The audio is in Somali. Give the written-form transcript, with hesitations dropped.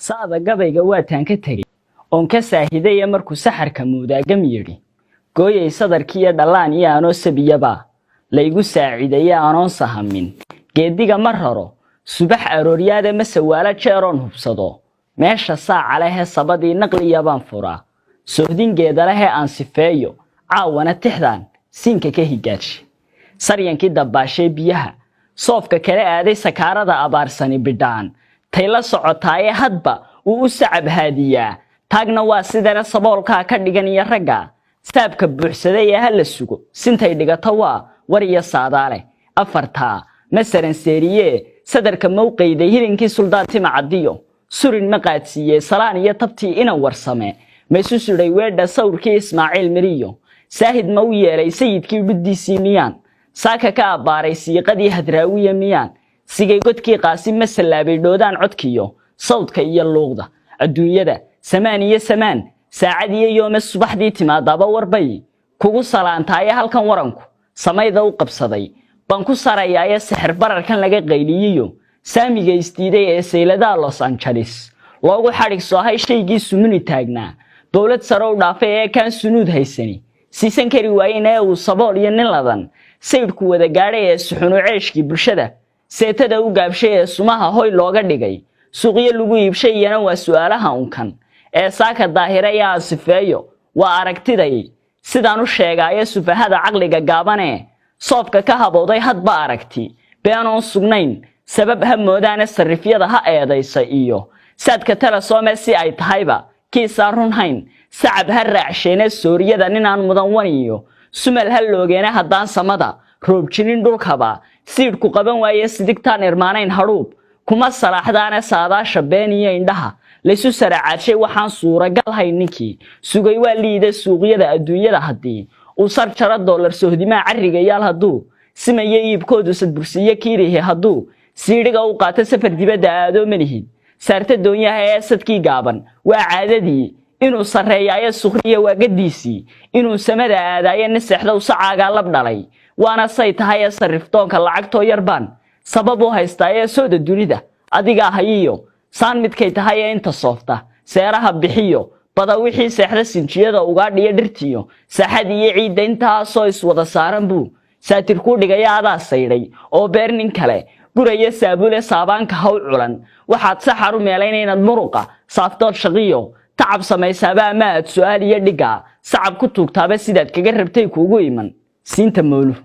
saada gabayga waa taan ka tagay oon ka saahiday markuu saxarka muudaaga miyiri gooyay sadarkii dhalaan iyo aanoo sabiyaba la igu saaciday aanoon sahamin geediga mar horo subax arooriyada ma sawaala jeeroon hubsado meesha saaca leh sabadii naqliya baan furaa sohdingeeda leh aan sifeeyo caawana tixdan siinka ka higaashi saryankii dabaashay biyaha soofka kale aaday sakaarada abaarsani bidhaan tay la socotaaye hadba uu u sacab haadiyaa taagna waa sidana saboolka ka dhigan iyo ragga saabka buuxsaday ee hal sugo sintay dhigato waa war iyo saadaale afarta masalan seeriye sadarka mowqayday hilinkii suldaanti macadiyo surin maqaadsiye salaan iyo tabtii ina warsame maysu suray weedha sawirkii Ismaaciil Miriyo saahid ma u yeelay sayidkii guddiisii miyaan saaka ka abaaray siiqadii hadraawiye miyaan sigay godkii qaasim masalaabay doodaan codkiyo sawdka iyo luuqda adduunyada samaan iyo samaan saacadiyo yooma subaxdii timaadaba warbay kugu salaantay halkan waranku samayda u qabsaday baan ku sarayay sixir bararkan laga qayliyo saamiga istiiday ee seylada Los Angeles loogu xarig soo hay shaygii sumuni taagnaa dawlad sare u dhaafay ee kan sunuud haysani siisan kari waayeen uu sabool iyo nin ladan sayidku wada gaaray ee suxunu ceeshkii bulshada seetada u gaabshay ee sumaha hoy looga dhigay suuqiyo lagu iibshayna waa su'aalaha unkan ee saaka daahira yaa sifeeyo waa aragtiday sidaan u sheegay sufahada aqliga gaabane soofka ka habowday hadba aragti beenon sugnayn sabab ha moodana sarifyada ha eedaysa iyo saadka tala soome si ay tahayba kiisa runhayn sacab ha raacsheena sooriyada ninaan mudan waniyo sumal ha loogeena hadaan samada roob jinin dhulkaba siidku qaban waaye sidigtaan irmaanayn haruub kuma salaaxdaana saadaasha beeniyo indhaha laysu saraacay waxaan suuragal hayninkii sugay waa liida suuqyada adduunyada hadii uu sar jara dollar sohdima cariga yaal haduu simaye iibkoodu sad bursiye kiirihe haduu siiriga u qaata safar dibadda aado malihid saarta doonyaha ee sadkii gaaban waa caadadii inuu sareeyayo sukhriya waagadiisii inuu samada aadayo nasaxda u sacaaga lab dhalay waana say tahay sariftoonka lacagtoo yarbaan sabab u haystay sooda dunida adiga hayiyo saan midkay tahay inta soofta seeraha bixiyo bada wixii seexda sinjiyada uga dhiya dhirtiyo saxad iyo ciid inta soo iswada saaran buu saatir ku dhigaya adaa sayray oo beernin kale guraya saabule saabaanka haw culan waxaad saxar u meelayn inaad muruqa saaftood shaqiyo tacab sameysaba ma aad su'aal iyo dhiga sacab ku tuugtaaba sidaad kaga rabtay kuugu iman siinta moolu